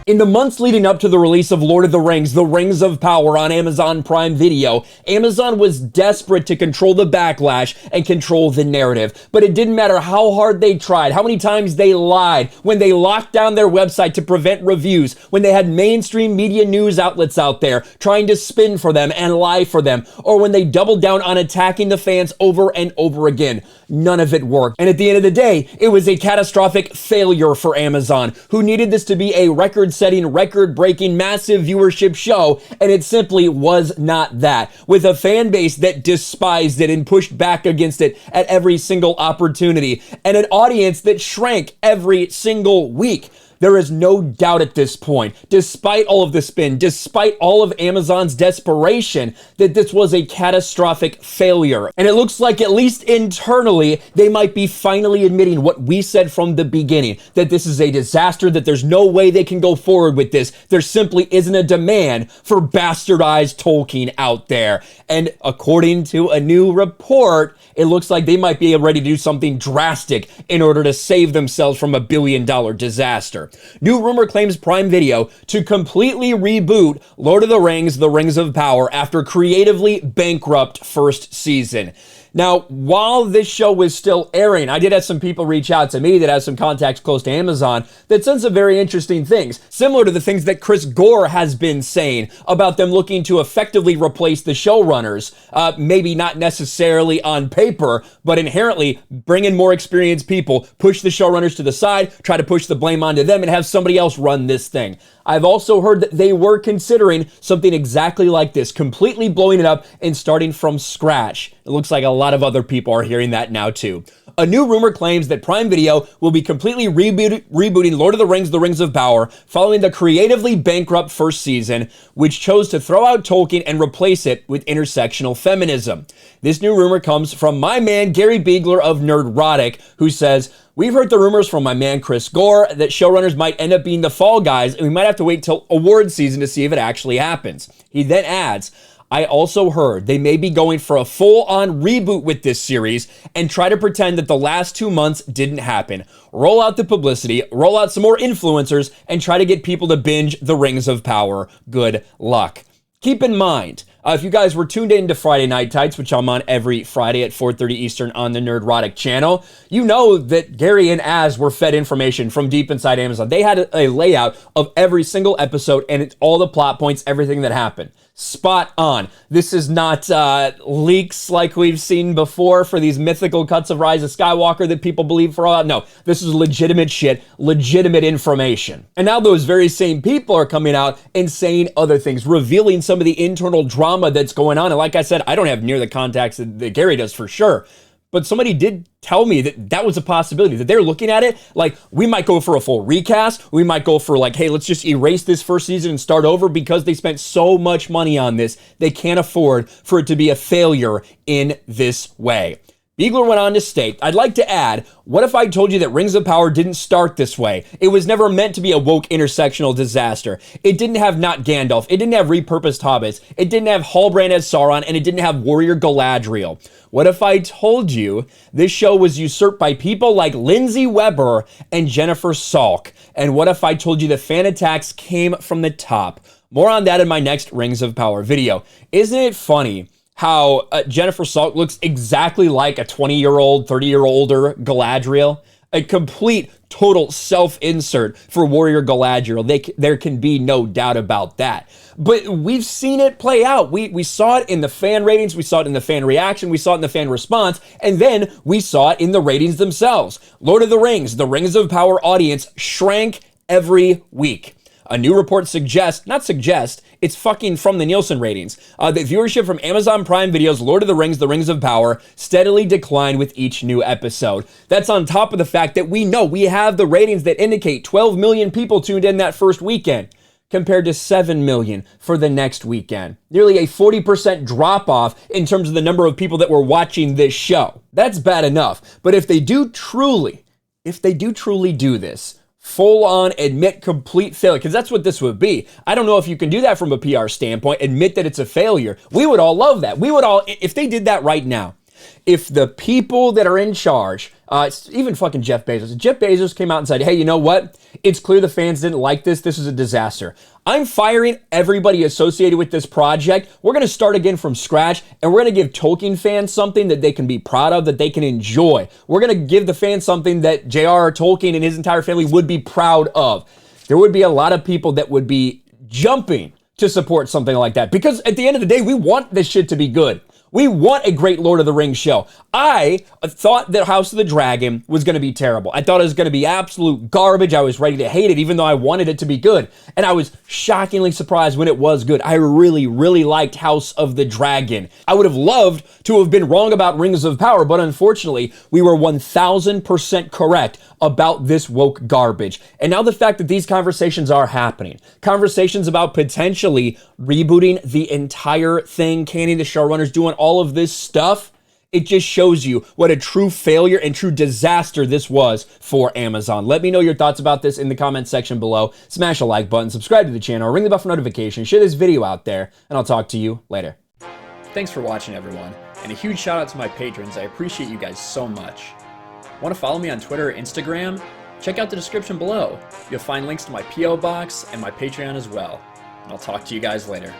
In the months leading up to the release of Lord of the Rings of Power on Amazon Prime Video, Amazon was desperate to control the backlash and control the narrative. But it didn't matter how hard they tried, how many times they lied, when they locked down their website to prevent reviews, when they had mainstream media news outlets out there trying to spin for them and lie for them, or when they doubled down on attacking the fans over and over again. None of it worked. And at the end of the day, it was a catastrophic failure for Amazon, who needed this to be a record-setting, record-breaking, massive viewership show, and it simply was not that. With a fan base that despised it and pushed back against it at every single opportunity, and an audience that shrank every single week. There is no doubt at this point, despite all of the spin, despite all of Amazon's desperation, that this was a catastrophic failure. And it looks like, at least internally, they might be finally admitting what we said from the beginning, that this is a disaster, that there's no way they can go forward with this. There simply isn't a demand for bastardized Tolkien out there. And according to a new report, it looks like they might be ready to do something drastic in order to save themselves from a billion-dollar disaster. New rumor claims Prime Video to completely reboot Lord of the Rings of Power after creatively bankrupt first season. Now, while this show was still airing, I did have some people reach out to me that have some contacts close to Amazon that said some very interesting things, similar to the things that Chris Gore has been saying about them looking to effectively replace the showrunners. Maybe not necessarily on paper, but inherently bring in more experienced people, push the showrunners to the side, try to push the blame onto them, and have somebody else run this thing. I've also heard that they were considering something exactly like this, completely blowing it up and starting from scratch. It looks like a lot of other people are hearing that now too. A new rumor claims that Prime Video will be completely rebooting Lord of the Rings of Power following the creatively bankrupt first season, which chose to throw out Tolkien and replace it with intersectional feminism. This new rumor comes from my man Gary Beegler of Nerdrotic, who says, "We've heard the rumors from my man Chris Gore that showrunners might end up being the fall guys, and we might have to wait till award season to see if it actually happens." He then adds, "I also heard they may be going for a full-on reboot with this series and try to pretend that the last 2 months didn't happen. Roll out the publicity, roll out some more influencers, and try to get people to binge the Rings of Power. Good luck." Keep in mind, if you guys were tuned in to Friday Night Tights, which I'm on every Friday at 4:30 Eastern on the Nerdrotic channel, you know that Gary and Az were fed information from deep inside Amazon. They had a layout of every single episode and all the plot points, everything that happened. Spot on. This is not leaks like we've seen before for these mythical cuts of Rise of Skywalker that people believe for all. No, this is legitimate shit, legitimate information. And now those very same people are coming out and saying other things, revealing some of the internal drama that's going on. And like I said, I don't have near the contacts that Gary does for sure. But somebody did tell me that that was a possibility, that they're looking at it like, we might go for a full recast. We might go for like, hey, let's just erase this first season and start over, because they spent so much money on this. They can't afford for it to be a failure in this way. Beegler went on to state, "I'd like to add, what if I told you that Rings of Power didn't start this way? It was never meant to be a woke intersectional disaster. It didn't have not Gandalf. It didn't have repurposed hobbits. It didn't have Halbrand as Sauron, and it didn't have Warrior Galadriel. What if I told you this show was usurped by people like Lindsay Weber and Jennifer Salk? And what if I told you the fan attacks came from the top? More on that in my next Rings of Power video." Isn't it funny how Jennifer Salk looks exactly like a 20-year-old, 30-year-older Galadriel? A complete, total self-insert for Warrior Galadriel. There can be no doubt about that. But we've seen it play out. We saw it in the fan ratings, we saw it in the fan reaction, we saw it in the fan response, and then we saw it in the ratings themselves. Lord of the Rings of Power audience shrank every week. A new report it's fucking from the Nielsen ratings, that viewership from Amazon Prime Video's Lord of the Rings of Power steadily declined with each new episode. That's on top of the fact that we know we have the ratings that indicate 12 million people tuned in that first weekend, compared to 7 million for the next weekend. Nearly a 40% drop-off in terms of the number of people that were watching this show. That's bad enough, but if they do truly do this, full-on admit complete failure, because that's what this would be. I don't know if you can do that from a PR standpoint, admit that it's a failure. We would all love that. We would all, if they did that right now, if the people that are in charge It's even fucking Jeff Bezos. Jeff Bezos came out and said, hey, you know what? It's clear the fans didn't like this. This is a disaster. I'm firing everybody associated with this project. We're going to start again from scratch, and we're going to give Tolkien fans something that they can be proud of, that they can enjoy. We're going to give the fans something that J.R.R. Tolkien and his entire family would be proud of. There would be a lot of people that would be jumping to support something like that, because at the end of the day, we want this shit to be good. We want a great Lord of the Rings show. I thought that House of the Dragon was going to be terrible. I thought it was going to be absolute garbage. I was ready to hate it, even though I wanted it to be good. And I was shockingly surprised when it was good. I really, really liked House of the Dragon. I would have loved to have been wrong about Rings of Power, but unfortunately, we were 1000% correct about this woke garbage. And now the fact that these conversations are happening, conversations about potentially rebooting the entire thing, canning the showrunners, doing all of this stuff, it just shows you what a true failure and true disaster this was for Amazon. Let me know your thoughts about this in the comment section below. Smash a like button, subscribe to the channel, ring the bell for notifications, share this video out there, and I'll talk to you later. Thanks for watching, everyone, and a huge shout out to my patrons. I appreciate you guys so much. Want to follow me on Twitter or Instagram? Check out the description below. You'll find links to my P.O. box and my Patreon as well. And I'll talk to you guys later.